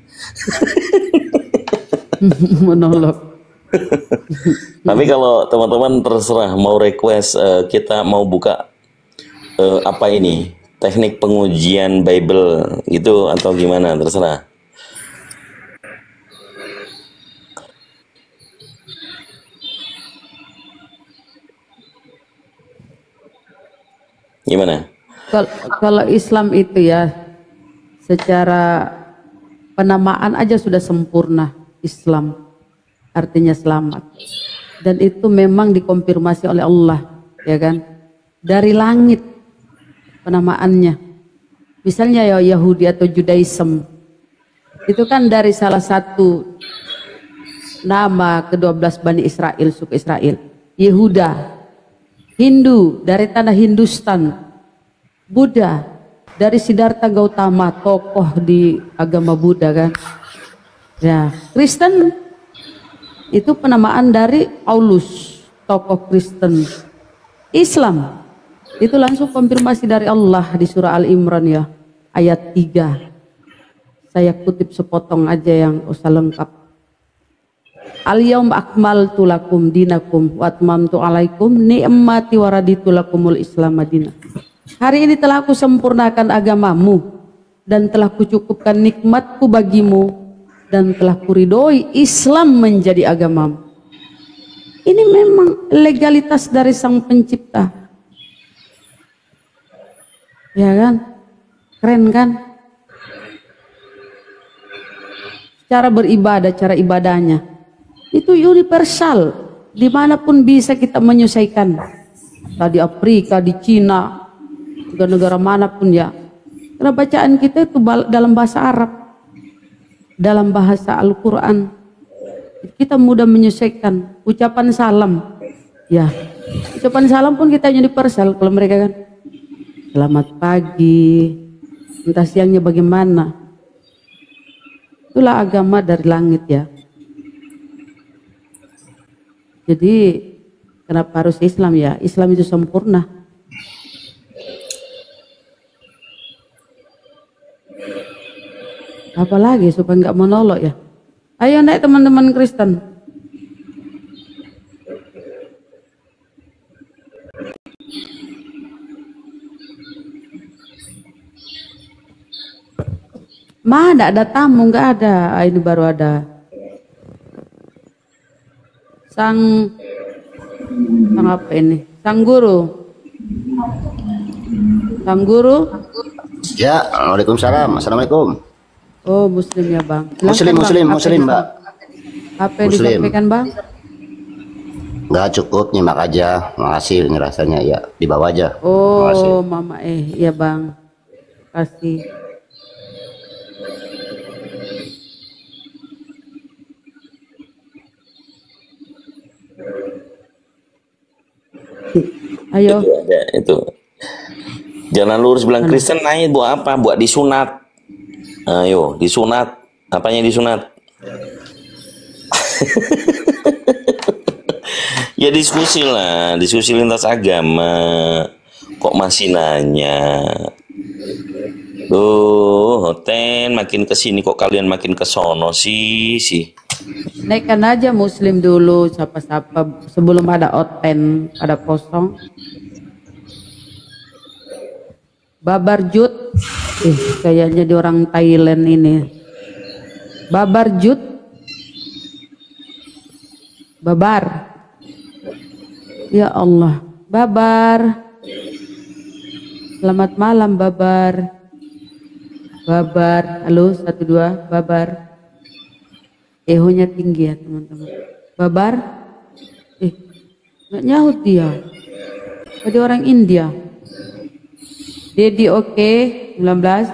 Monolog. Tapi kalau teman-teman terserah mau request, kita mau buka apa ini, teknik pengujian Bible gitu atau gimana, terserah. Gimana? Kalau Islam itu ya secara penamaan aja sudah sempurna. Islam artinya selamat, dan itu memang dikonfirmasi oleh Allah, ya kan, dari langit penamaannya. Misalnya ya Yahudi atau Judaism itu kan dari salah satu nama ke-12 Bani Israel, suku Israel. Yehuda. Hindu dari tanah Hindustan. Buddha dari Siddhartha Gautama, tokoh di agama Buddha kan. Ya, Kristen itu penamaan dari Paulus, tokoh Kristen. Islam itu langsung konfirmasi dari Allah di surah Al-Imran ya, ayat 3. Saya kutip sepotong aja yang usah lengkap. Al-yaum akmaltu lakum dinakum wa atmamtu alaikum ni'mati wa raditu lakumul Islam madinah. Hari ini telah aku sempurnakan agamamu dan telah kucukupkan nikmatku bagimu dan telah kuridhoi Islam menjadi agamamu. Ini memang legalitas dari Sang Pencipta. Ya kan? Keren kan? Cara beribadah, cara ibadahnya itu universal, dimanapun bisa kita menyelesaikan. Di Afrika, di Cina, negara-negara manapun ya. Karena bacaan kita itu dalam bahasa Arab, dalam bahasa Al-Quran. Kita mudah menyelesaikan. Ucapan salam, ya. Ucapan salam pun kita universal. Kalau mereka kan, selamat pagi, entah siangnya bagaimana. Itulah agama dari langit ya. Jadi kenapa harus Islam ya? Islam itu sempurna. Apalagi supaya nggak monolog ya. Ayo naik teman-teman Kristen. Mana ada tamu? Nggak ada. Ini baru ada. Sang apa ini? Sang guru. Sang guru. Ya, waalaikumsalam. Assalamualaikum. Oh, muslim ya bang. Silahkan, Muslim mbak. Apa yang disampaikan bang? Nggak cukup, nyimak aja. Makasih ini rasanya ya, di bawah aja. Oh, mama ya bang. Kasih. Ayo. Itu. Jalan lurus bilang Kristen nanya buat apa? Buat disunat. Ayo, disunat. Apanya disunat? Ya diskusi lah, diskusi lintas agama. Kok masih nanya? Duh, Oten makin kesini kok kalian makin kesono sih. Naikkan aja Muslim dulu, siapa-siapa sebelum ada Oten, ada kosong. Babar Jut, kayaknya di orang Thailand ini. Babar Jut, Babar. Ya Allah, Babar. Selamat malam Babar. Babar, halo 1 2, Babar. Ehonya tinggi ya teman-teman. Babar, nggak nyaut dia. Tadi orang India. Dedi oke, 19.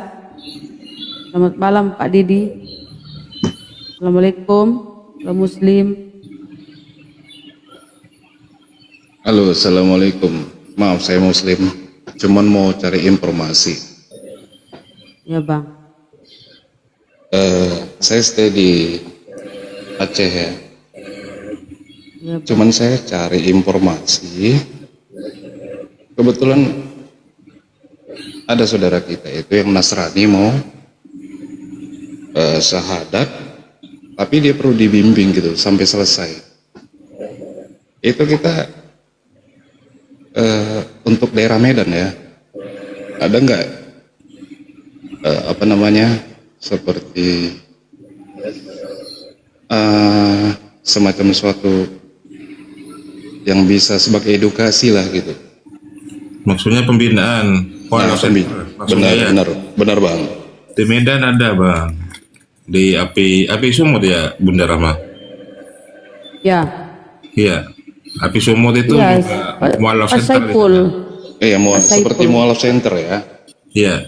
Selamat malam Pak Dedi. Assalamualaikum, Pak Muslim. Halo, assalamualaikum. Maaf saya Muslim, cuman mau cari informasi. Ya bang. Saya stay di Aceh ya. Cuman saya cari informasi. Kebetulan ada saudara kita itu yang Nasrani mau syahadat, tapi dia perlu dibimbing gitu sampai selesai. Itu kita untuk daerah Medan ya, ada nggak seperti semacam suatu yang bisa sebagai edukasi lah gitu. Maksudnya pembinaan. Benar bang. Di Medan ada bang. Di api Sumut ya Bunda Rahma. Ya. Iya. Api Sumut itu mualaf center. Iya, seperti mualaf center ya. Iya.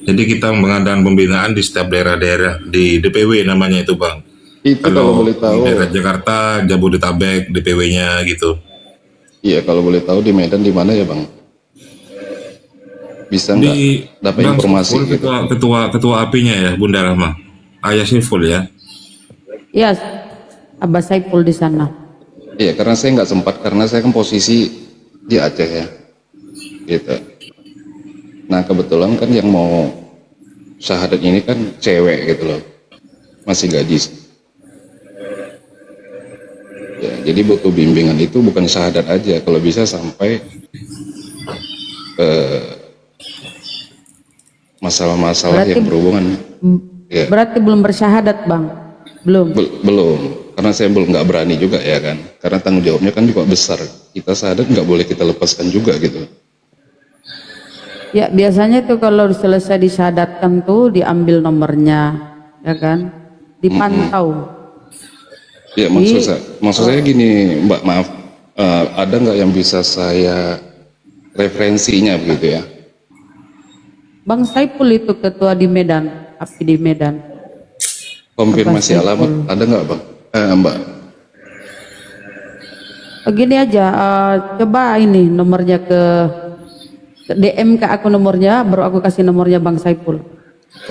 Jadi kita mengadakan pembinaan di setiap daerah-daerah di DPW namanya itu bang. Itu kalau boleh tahu. Di daerah Jakarta, Jabodetabek, DPW-nya gitu. Iya, kalau boleh tahu di Medan di mana ya bang? Bisa nggak dapat informasi gitu? Ketua apinya ya Bunda Rahma, Ayah Saiful ya. Iya, Abah Saiful di sana. Iya, karena saya nggak sempat karena saya kan posisi di Aceh ya, gitu. Nah kebetulan kan yang mau syahadat ini kan cewek gitu loh, masih gadis. Ya, jadi butuh bimbingan itu bukan syahadat aja, kalau bisa sampai masalah-masalah yang berhubungan. Ya. Berarti belum bersyahadat bang? Belum? Belum, karena saya nggak berani juga ya kan, karena tanggung jawabnya kan juga besar. Kita syahadat nggak boleh kita lepaskan juga gitu. Ya biasanya tuh kalau selesai disyahadatkan tuh diambil nomornya, ya kan, dipantau. Ya maksud saya gini Mbak, maaf, ada nggak yang bisa saya referensinya begitu ya? Bang Saiful itu ketua di Medan, api di Medan. Konfirmasi alamat ada nggak bang? Mbak? Begini aja, coba ini nomornya ke DM ke aku nomornya, baru aku kasih nomornya Bang Saiful.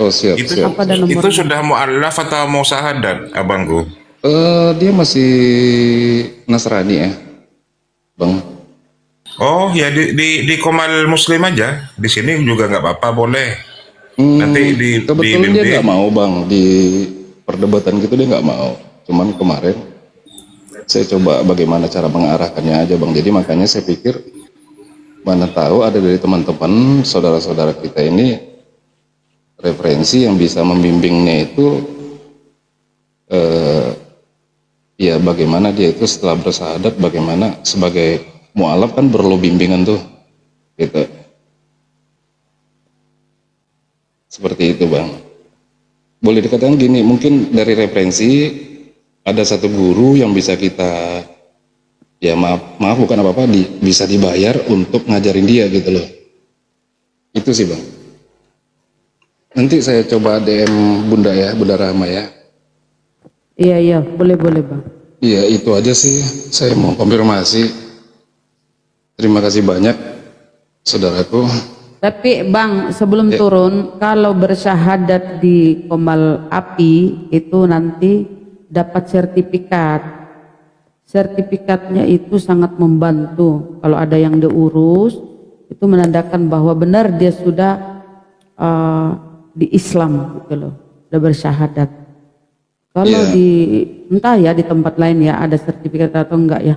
Oh siap. Siap. Itu sudah mu'alaf atau mau syahadat abangku? Dia masih Nasrani ya, bang. Oh ya di Komal Muslim aja, di sini juga nggak apa-apa boleh. Nanti kebetulan dia nggak mau bang, di perdebatan gitu dia nggak mau. Cuman kemarin saya coba bagaimana cara mengarahkannya aja bang. Jadi makanya saya pikir mana tahu ada dari teman-teman saudara-saudara kita ini referensi yang bisa membimbingnya itu ya bagaimana dia itu setelah bersyahadat, bagaimana sebagai mu'alaf kan perlu bimbingan tuh gitu. Seperti itu bang. Boleh dikatakan gini, mungkin dari referensi ada satu guru yang bisa kita, ya maaf bukan apa-apa, bisa dibayar untuk ngajarin dia gitu loh. Itu sih bang. Nanti saya coba DM Bunda ya, Bunda Rahma ya. Iya boleh bang. Iya itu aja sih, saya mau konfirmasi. Terima kasih banyak saudaraku. Tapi bang sebelum turun, kalau bersyahadat di Komal Api itu nanti dapat sertifikat. Sertifikatnya itu sangat membantu kalau ada yang diurus itu menandakan bahwa benar dia sudah di Islam gitu loh, sudah bersyahadat. Kalau di entah ya di tempat lain ya ada sertifikat atau enggak ya.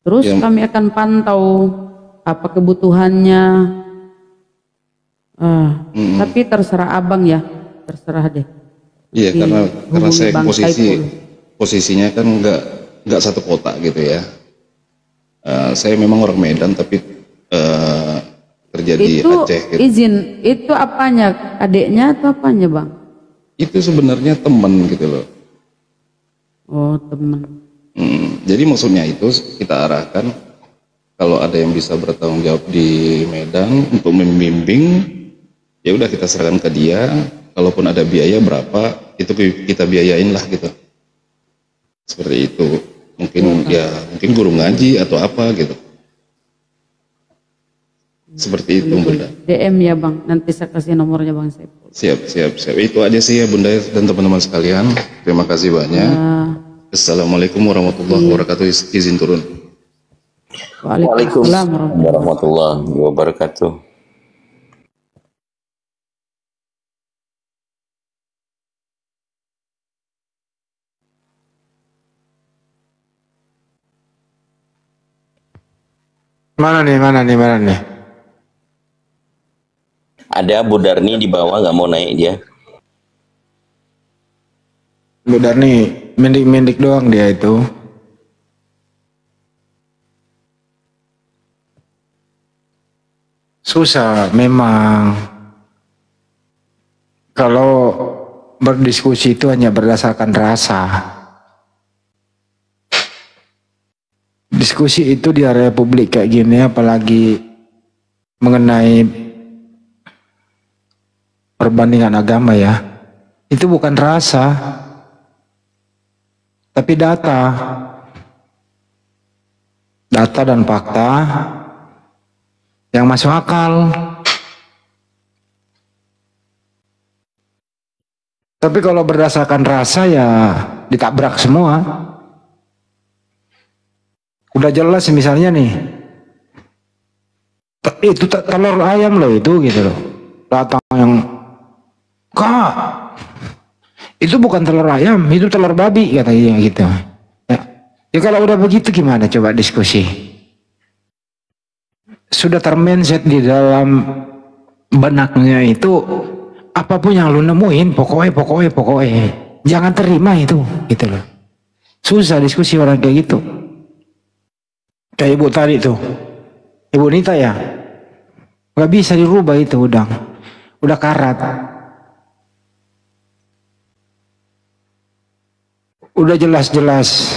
Terus kami akan pantau apa kebutuhannya. Tapi terserah abang ya, terserah deh. Iya, karena saya posisinya kan nggak satu kota gitu ya. Saya memang orang Medan tapi kerja di Aceh. Gitu. Izin itu apanya, adiknya atau apanya bang? Itu sebenarnya teman gitu loh. Oh teman. Jadi maksudnya itu kita arahkan kalau ada yang bisa bertanggung jawab di Medan untuk membimbing, ya udah kita serahkan ke dia. Kalaupun ada biaya berapa, itu kita biayain lah gitu. Seperti itu. Mungkin mungkin guru ngaji atau apa gitu. Seperti itu Bunda. DM ya bang, nanti saya kasih nomornya bang Saiful. Siap. Itu aja sih ya Bunda dan teman-teman sekalian. Terima kasih banyak. Assalamualaikum warahmatullahi wabarakatuh. Izin turun. Waalaikumsalam warahmatullahi wabarakatuh. Mana nih? Ada Bu Darni di bawah, nggak mau naik dia. Bu Darni mendik-mendik doang dia itu. Susah memang. Kalau berdiskusi itu hanya berdasarkan rasa. Diskusi itu di area publik kayak gini, apalagi mengenai perbandingan agama ya, itu bukan rasa, tapi data dan fakta yang masuk akal. Tapi kalau berdasarkan rasa ya ditabrak semua. Udah jelas misalnya nih, itu telur ayam loh itu gitu loh. Datang yang, Kak, itu bukan telur ayam, itu telur babi katanya gitu. Ya kalau udah begitu gimana coba diskusi? Sudah termindset di dalam benaknya itu, apapun yang lu nemuin, pokoknya, jangan terima itu, gitu loh. Susah diskusi orang kayak gitu. Kayak ibu tadi tuh, ibu Nita ya, nggak bisa dirubah itu udah karat, udah jelas-jelas